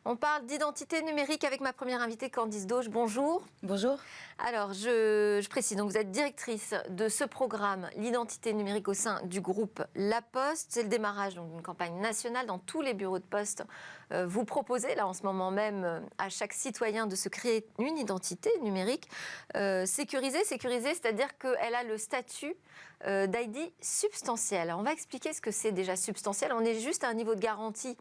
On parle d'identité numérique avec ma première invitée, Candice Dauge. Bonjour. Bonjour. Alors, je précise, donc vous êtes directrice de ce programme, l'identité numérique au sein du groupe La Poste. C'est le démarrage d'une campagne nationale dans tous les bureaux de poste. Vous proposez, là, en ce moment même, à chaque citoyen de se créer une identité numérique sécurisée, c'est-à-dire qu'elle a le statut d'ID substantiel. Alors, on va expliquer ce que c'est déjà substantiel. On est juste à un niveau de garantie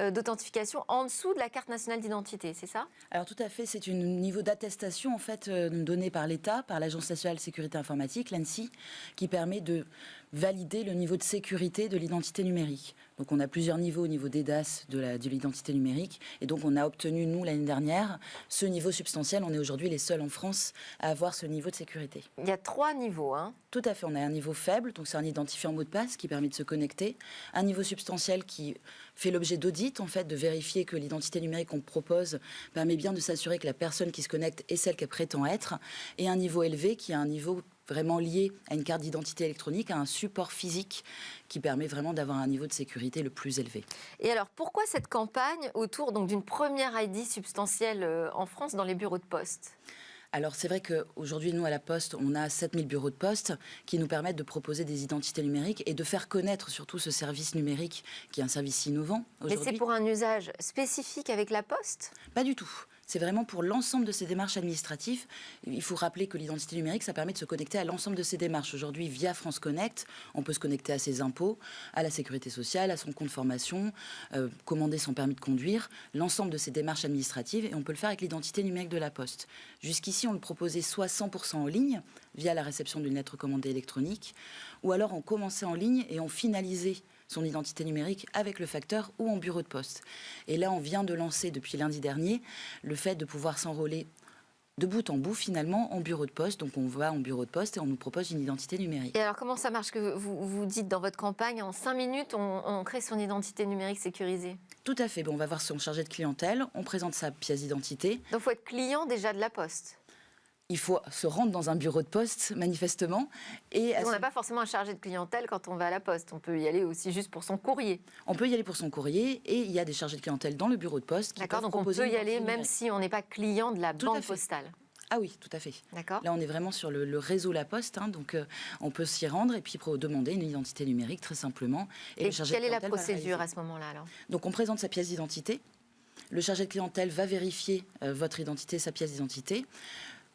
d'authentification en dessous de la carte nationale d'identité, c'est ça? Alors tout à fait, c'est un niveau d'attestation en fait donné par l'État, par l'Agence nationale de sécurité informatique, l'ANSSI, qui permet de valider le niveau de sécurité de l'identité numérique. Donc on a plusieurs niveaux au niveau d'EDAS de l'identité numérique, et donc on a obtenu, nous, l'année dernière, ce niveau substantiel. On est aujourd'hui les seuls en France à avoir ce niveau de sécurité. Il y a 3 niveaux, hein? Tout à fait, on a un niveau faible, donc c'est un identifiant mot de passe qui permet de se connecter, un niveau substantiel qui fait l'objet d'audit, en fait, de vérifier que l'identité numérique qu'on propose permet bien de s'assurer que la personne qui se connecte est celle qu'elle prétend être, et un niveau élevé qui est un niveau vraiment lié à une carte d'identité électronique, à un support physique qui permet vraiment d'avoir un niveau de sécurité le plus élevé. Et alors, pourquoi cette campagne autour donc, d'une première ID substantielle en France dans les bureaux de poste ? Alors c'est vrai qu'aujourd'hui, nous à la Poste, on a 7000 bureaux de poste qui nous permettent de proposer des identités numériques et de faire connaître surtout ce service numérique qui est un service innovant aujourd'hui. Mais c'est pour un usage spécifique avec la Poste ? Pas du tout. C'est vraiment pour l'ensemble de ces démarches administratives. Il faut rappeler que l'identité numérique, ça permet de se connecter à l'ensemble de ces démarches. Aujourd'hui, via France Connect, on peut se connecter à ses impôts, à la sécurité sociale, à son compte formation, commander son permis de conduire, l'ensemble de ces démarches administratives, et on peut le faire avec l'identité numérique de la Poste. Jusqu'ici, on le proposait soit 100% en ligne, via la réception d'une lettre commandée électronique, ou alors on commençait en ligne et on finalisait son identité numérique avec le facteur ou en bureau de poste. Et là, on vient de lancer depuis lundi dernier le fait de pouvoir s'enrôler de bout en bout, finalement, en bureau de poste. Donc, on va en bureau de poste et on nous propose une identité numérique. Et alors, comment ça marche que vous dites dans votre campagne, en 5 minutes, on crée son identité numérique sécurisée? Tout à fait. Bon, on va voir son chargé de clientèle, on présente sa pièce d'identité. Donc, il faut être client déjà de la Poste. Il faut se rendre dans un bureau de poste, manifestement. Et on n'a pas forcément un chargé de clientèle quand on va à la Poste. On peut y aller aussi juste pour son courrier. On peut y aller pour son courrier et il y a des chargés de clientèle dans le bureau de poste. D'accord, donc on peut y aller même si on n'est pas client de la banque postale. Ah oui, tout à fait. D'accord. Là, on est vraiment sur le réseau La Poste, hein, donc on peut s'y rendre et puis demander une identité numérique très simplement. Et quelle est la procédure à ce moment-là alors ? Donc on présente sa pièce d'identité. Le chargé de clientèle va vérifier votre identité, sa pièce d'identité,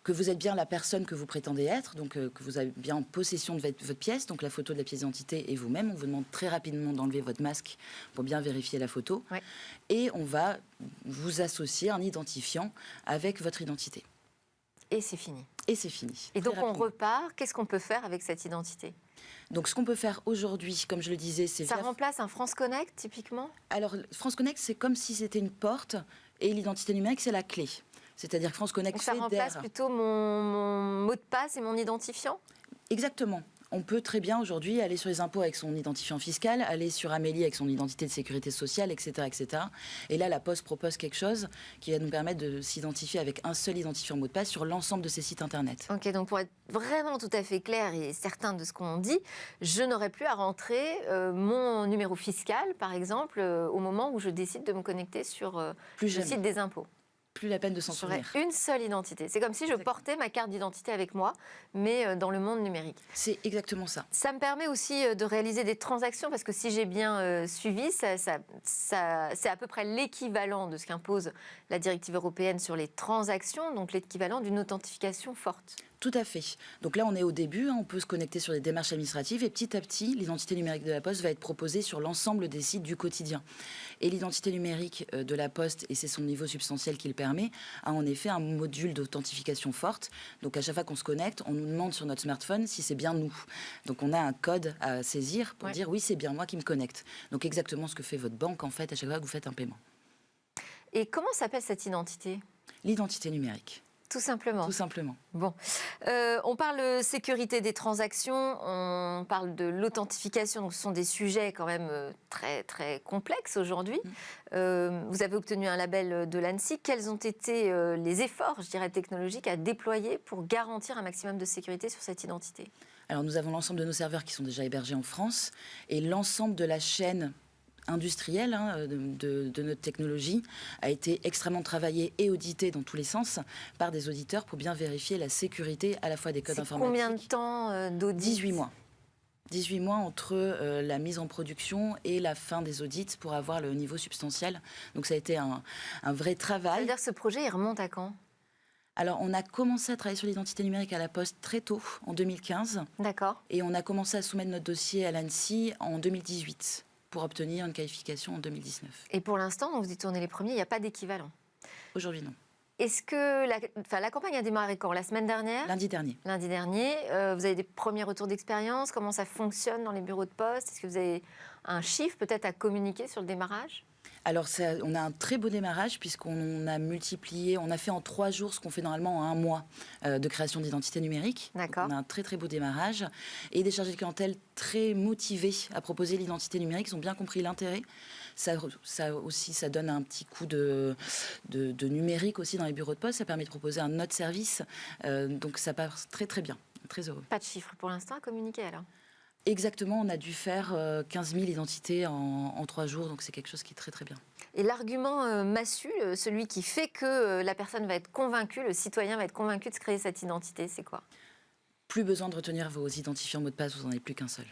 que vous êtes bien la personne que vous prétendez être, donc que vous avez bien en possession de votre pièce, donc la photo de la pièce d'identité et vous-même. On vous demande très rapidement d'enlever votre masque pour bien vérifier la photo. Ouais. Et on va vous associer un identifiant avec votre identité. Et c'est fini. Et c'est fini. Et donc on repart. Qu'est-ce qu'on peut faire avec cette identité ? Donc ce qu'on peut faire aujourd'hui, comme je le disais, c'est... Ça remplace un France Connect, typiquement ? Alors, France Connect, c'est comme si c'était une porte et l'identité numérique, c'est la clé. C'est-à-dire que France Connect ça remplace plutôt mon mot de passe et mon identifiant ? Exactement. On peut très bien aujourd'hui aller sur les impôts avec son identifiant fiscal, aller sur Amélie avec son identité de sécurité sociale, etc., etc. Et là, la Poste propose quelque chose qui va nous permettre de s'identifier avec un seul identifiant mot de passe sur l'ensemble de ses sites internet. Ok, donc pour être vraiment tout à fait clair et certain de ce qu'on dit, je n'aurai plus à rentrer mon numéro fiscal, par exemple, au moment où je décide de me connecter sur le site des impôts. Plus la peine de s'en souvenir. Une seule identité. C'est comme si je portais ma carte d'identité avec moi, mais dans le monde numérique. C'est exactement ça. Ça me permet aussi de réaliser des transactions, parce que si j'ai bien suivi, c'est à peu près l'équivalent de ce qu'impose la directive européenne sur les transactions, donc l'équivalent d'une authentification forte. Tout à fait. Donc là, on est au début, on peut se connecter sur des démarches administratives et petit à petit, l'identité numérique de la Poste va être proposée sur l'ensemble des sites du quotidien. Et l'identité numérique de la Poste, et c'est son niveau substantiel qui le permet, a en effet un module d'authentification forte. Donc à chaque fois qu'on se connecte, on nous demande sur notre smartphone si c'est bien nous. Donc on a un code à saisir pour dire oui, c'est bien moi qui me connecte. Donc exactement ce que fait votre banque en fait à chaque fois que vous faites un paiement. Et comment s'appelle cette identité ? L'identité numérique. Tout simplement. Tout simplement. Bon. On parle sécurité des transactions, on parle de l'authentification, donc ce sont des sujets quand même très, très complexes aujourd'hui. Vous avez obtenu un label de l'ANSSI. Quels ont été les efforts, je dirais, technologiques à déployer pour garantir un maximum de sécurité sur cette identité ? Alors nous avons l'ensemble de nos serveurs qui sont déjà hébergés en France et l'ensemble de la chaîne industrielle de notre technologie a été extrêmement travaillée et auditée dans tous les sens par des auditeurs pour bien vérifier la sécurité à la fois des codes informatiques. Combien de temps d'audit? 18 mois. 18 mois entre la mise en production et la fin des audits pour avoir le niveau substantiel. Donc ça a été un vrai travail. C'est-à-dire que ce projet, il remonte à quand? Alors, on a commencé à travailler sur l'identité numérique à la Poste très tôt, en 2015. D'accord. Et on a commencé à soumettre notre dossier à l'ANSSI en 2018 pour obtenir une qualification en 2019. Et pour l'instant, donc vous y tournez les premiers, il n'y a pas d'équivalent? Aujourd'hui, non. Est-ce que la campagne a démarré quand? La semaine dernière? Lundi dernier. Lundi dernier. Vous avez des premiers retours d'expérience? Comment ça fonctionne dans les bureaux de poste? Est-ce que vous avez un chiffre peut-être à communiquer sur le démarrage? Alors, on a un très beau démarrage puisqu'on a multiplié, on a fait en 3 jours ce qu'on fait normalement en 1 mois de création d'identité numérique. D'accord. On a un très très beau démarrage et des chargés de clientèle très motivés à proposer l'identité numérique. Ils ont bien compris l'intérêt. Ça aussi, ça donne un petit coup de numérique aussi dans les bureaux de poste. Ça permet de proposer un autre service. Donc ça passe très très bien. Très heureux. Pas de chiffre pour l'instant à communiquer alors? Exactement, on a dû faire 15 000 identités en 3 jours, donc c'est quelque chose qui est très très bien. Et l'argument massu, celui qui fait que la personne va être convaincue, le citoyen va être convaincu de se créer cette identité, c'est quoi? Plus besoin de retenir vos identifiants mots de passe, vous n'en avez plus qu'un seul.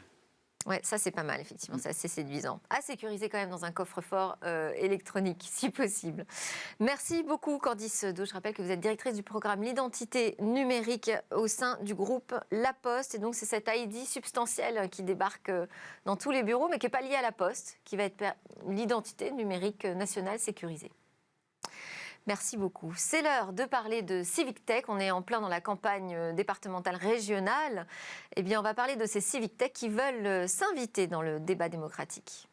Ouais, ça c'est pas mal, effectivement, c'est assez séduisant. À sécuriser quand même dans un coffre-fort électronique, si possible. Merci beaucoup, Candice Do. Je rappelle que vous êtes directrice du programme L'identité numérique au sein du groupe La Poste. Et donc c'est cet ID substantiel qui débarque dans tous les bureaux, mais qui n'est pas lié à La Poste, qui va être l'identité numérique nationale sécurisée. Merci beaucoup. C'est l'heure de parler de Civic Tech. On est en plein dans la campagne départementale régionale. Eh bien, on va parler de ces Civic Tech qui veulent s'inviter dans le débat démocratique.